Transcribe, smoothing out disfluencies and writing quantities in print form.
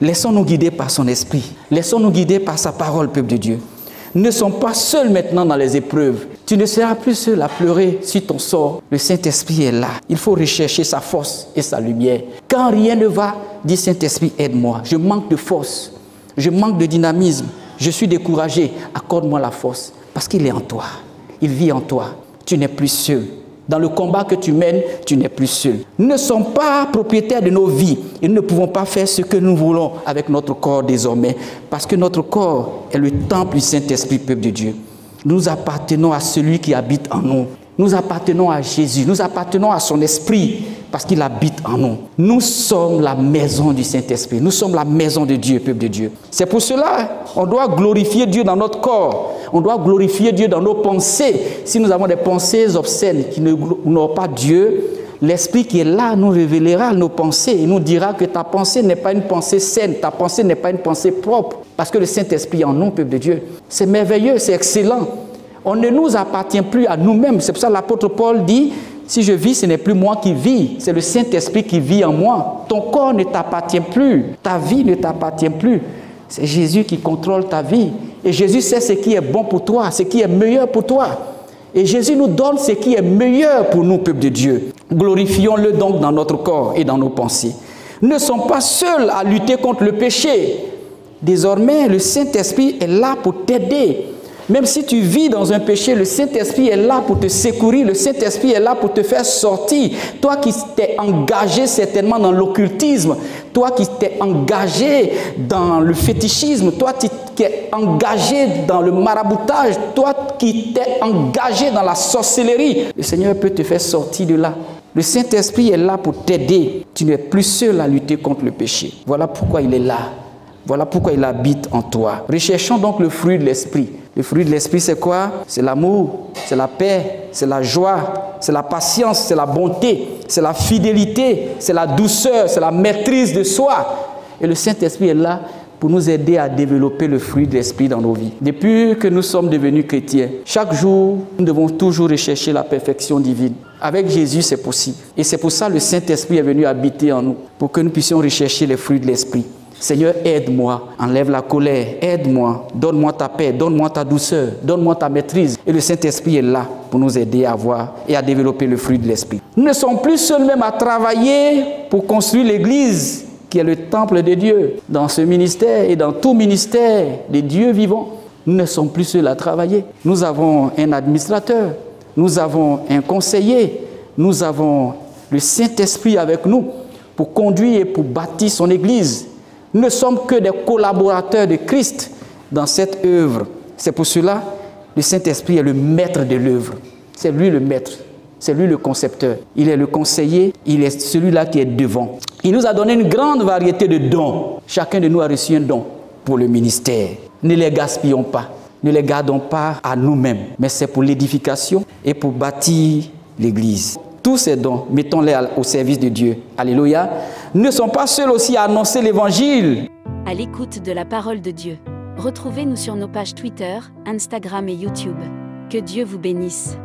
Laissons-nous guider par son esprit. Laissons-nous guider par sa parole, peuple de Dieu. Nous ne sommes pas seuls maintenant dans les épreuves. Tu ne seras plus seul à pleurer sur ton sort. Le Saint-Esprit est là. Il faut rechercher sa force et sa lumière. Quand rien ne va, dis Saint-Esprit, aide-moi. Je manque de force. Je manque de dynamisme. Je suis découragé. Accorde-moi la force. Parce qu'il est en toi. Il vit en toi. Tu n'es plus seul. Dans le combat que tu mènes, tu n'es plus seul. Nous ne sommes pas propriétaires de nos vies et nous ne pouvons pas faire ce que nous voulons avec notre corps désormais, parce que notre corps est le temple du Saint-Esprit, peuple de Dieu. Nous appartenons à celui qui habite en nous. Nous appartenons à Jésus, nous appartenons à son esprit parce qu'il habite en nous. Nous sommes la maison du Saint-Esprit, nous sommes la maison de Dieu, peuple de Dieu. C'est pour cela qu'on doit glorifier Dieu dans notre corps, on doit glorifier Dieu dans nos pensées. Si nous avons des pensées obscènes qui n'ont pas Dieu, l'Esprit qui est là nous révélera nos pensées et nous dira que ta pensée n'est pas une pensée saine, ta pensée n'est pas une pensée propre, parce que le Saint-Esprit est en nous, peuple de Dieu. C'est merveilleux, c'est excellent. On ne nous appartient plus à nous-mêmes. C'est pour ça que l'apôtre Paul dit, si je vis, ce n'est plus moi qui vis, c'est le Saint-Esprit qui vit en moi. Ton corps ne t'appartient plus, ta vie ne t'appartient plus. C'est Jésus qui contrôle ta vie. Et Jésus sait ce qui est bon pour toi, ce qui est meilleur pour toi. Et Jésus nous donne ce qui est meilleur pour nous, peuple de Dieu. Glorifions-le donc dans notre corps et dans nos pensées. Nous ne sommes pas seuls à lutter contre le péché. Désormais, le Saint-Esprit est là pour t'aider. Même si tu vis dans un péché, le Saint-Esprit est là pour te secourir, le Saint-Esprit est là pour te faire sortir. Toi qui t'es engagé certainement dans l'occultisme, toi qui t'es engagé dans le fétichisme, toi qui t'es engagé dans le maraboutage, toi qui t'es engagé dans la sorcellerie, le Seigneur peut te faire sortir de là. Le Saint-Esprit est là pour t'aider. Tu n'es plus seul à lutter contre le péché. Voilà pourquoi il est là. Voilà pourquoi il habite en toi. Recherchons donc le fruit de l'esprit. Le fruit de l'esprit, c'est quoi? C'est l'amour, c'est la paix, c'est la joie, c'est la patience, c'est la bonté, c'est la fidélité, c'est la douceur, c'est la maîtrise de soi. Et le Saint-Esprit est là pour nous aider à développer le fruit de l'esprit dans nos vies. Depuis que nous sommes devenus chrétiens, chaque jour, nous devons toujours rechercher la perfection divine. Avec Jésus, c'est possible. Et c'est pour ça que le Saint-Esprit est venu habiter en nous, pour que nous puissions rechercher les fruits de l'esprit. Seigneur, aide-moi, enlève la colère, aide-moi, donne-moi ta paix, donne-moi ta douceur, donne-moi ta maîtrise. Et le Saint-Esprit est là pour nous aider à avoir et à développer le fruit de l'Esprit. Nous ne sommes plus seuls même à travailler pour construire l'Église, qui est le temple de Dieu. Dans ce ministère et dans tout ministère des dieux vivants, nous ne sommes plus seuls à travailler. Nous avons un administrateur, nous avons un conseiller, nous avons le Saint-Esprit avec nous pour conduire et pour bâtir son Église. Nous ne sommes que des collaborateurs de Christ dans cette œuvre. C'est pour cela que le Saint-Esprit est le maître de l'œuvre. C'est lui le maître, c'est lui le concepteur. Il est le conseiller, il est celui-là qui est devant. Il nous a donné une grande variété de dons. Chacun de nous a reçu un don pour le ministère. Ne les gaspillons pas, ne les gardons pas à nous-mêmes, mais c'est pour l'édification et pour bâtir l'Église. Tous ces dons, mettons-les au service de Dieu. Alléluia. Nous ne sommes pas seuls aussi à annoncer l'Évangile. À l'écoute de la parole de Dieu. Retrouvez-nous sur nos pages Twitter, Instagram et YouTube. Que Dieu vous bénisse.